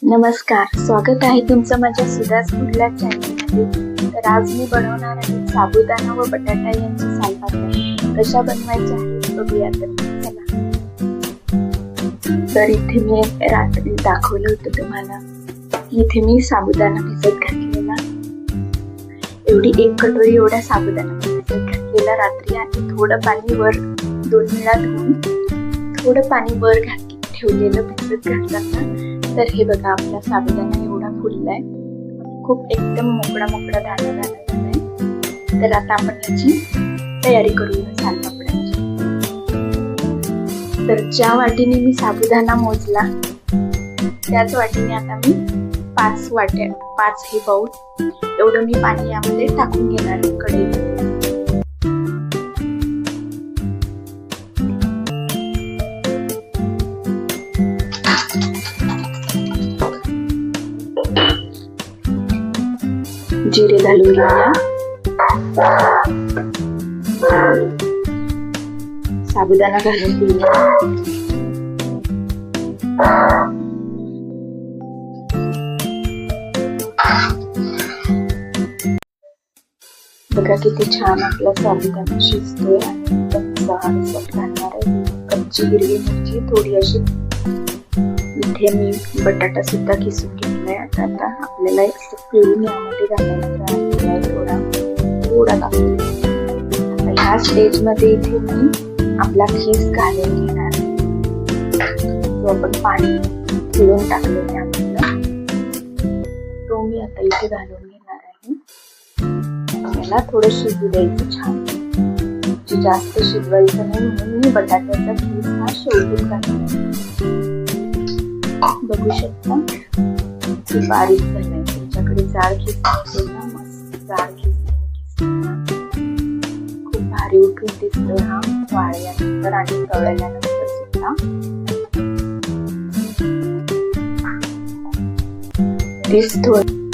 नमस्कार, स्वागत आहे तुमचं माझ्या सुधास फूडला चॅनलमध्ये. तर आज मी बनवणार आहे साबुदाणा व बटाटा यांची सालपापड्या. कशा बनवायच्या आहेत बघूया. तर चला. तर इथे मी रात्री दाखवलं होतं तुम्हाला. इथे मी साबुदाणा भिजत घातलेला, एवढी 1 कटोरी एवढा साबुदाणा भिजत घातलेला रात्री, आणि थोडं पाणी वर 2 वेळा धुवून थोडं पाणी वर ठेवलेलं भिजत घातलं. तर हे बघा, आपला साबुदाणा एवढा फुललाय, खूप एकदम मोकळा दाणा झालाय. तर आता आपण याची तयारी करूया सालपापड्यांची. तर ज्या वाटीने मी साबुदाणा मोजला त्याच वाटीने आता मी 5 हे बाउल एवढं मी पाणी यामध्ये टाकून घेणार आहे कढईमध्ये. जिरे घालून घेऊया. साबुदाणा घालून घेऊया. बघा किती छान आपला साबुदाणा शिजतोय, आणि एकदम जाडसर घालणार आहे. कच्ची हिरवी मिरची थोडी अशी. इथे मी बटाटा सुद्धा किसून घेतलाय. आता आपल्याला एक पिळून यामध्ये घालायचा आहे, थोडा टाकून. आता ह्या स्टेज मध्ये इथे मी आपला खीस घालून घेणार, जो आपण पाणी पिळून टाकलं त्यामधलं, तो मी आता इथे घालून घेणार आहे. त्याला थोडं शिजू द्यायचं छान, जास्त शिजवायचं नाही, म्हणून मी बटाट्याचा खीस हा शेवटून घालणार. बघू शकता खूप बारीक झालाय. तुमच्याकडे जाड खीस असेल ना, मस्त जाड खीस खूप भारी उठून दिसतोय हा वाळल्यानंतर आणि तळल्यानंतर सुद्धा. तेच थोडं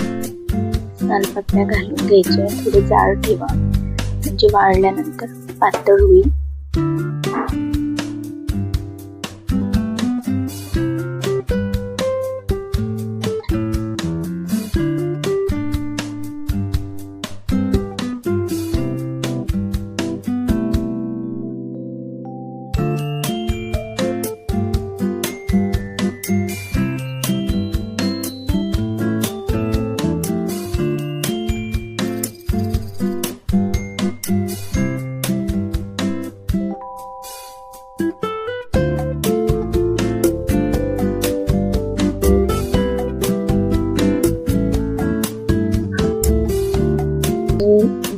सालपापड्या घालून घ्यायच्या, थोडे जाड ठेवा म्हणजे वाळल्यानंतर पातळ होईल.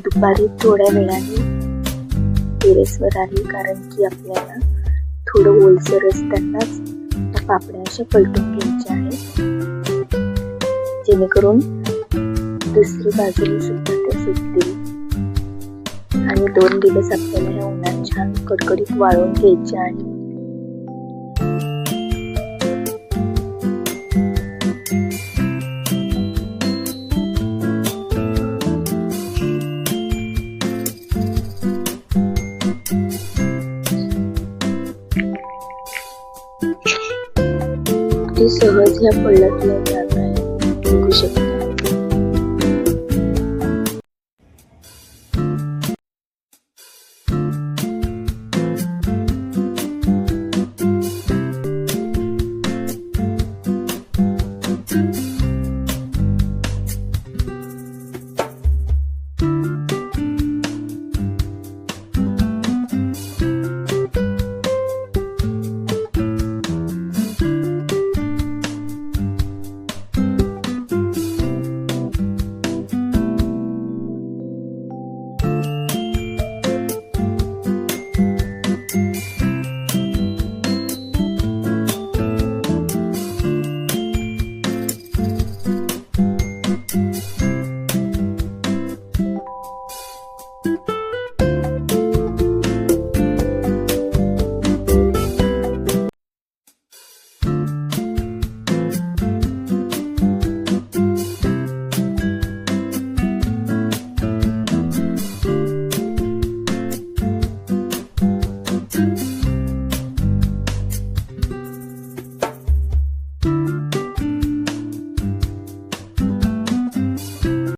दुपारी थोड्या वेळाने टेरेसवर आली, कारण की आपल्याला थोडं ओलसर असतानाच त्या पापड्या अशा पलटून घ्यायच्या आहेत, जेणेकरून दुसरी बाजूला सुद्धा ते सुटतील. आणि 2 दिवस आपल्याला ह्या उन्हात छान कडकडीत वाळून घ्यायच्या. आणि सहज ह्या पलटल्या जात आहे, बघू शकता.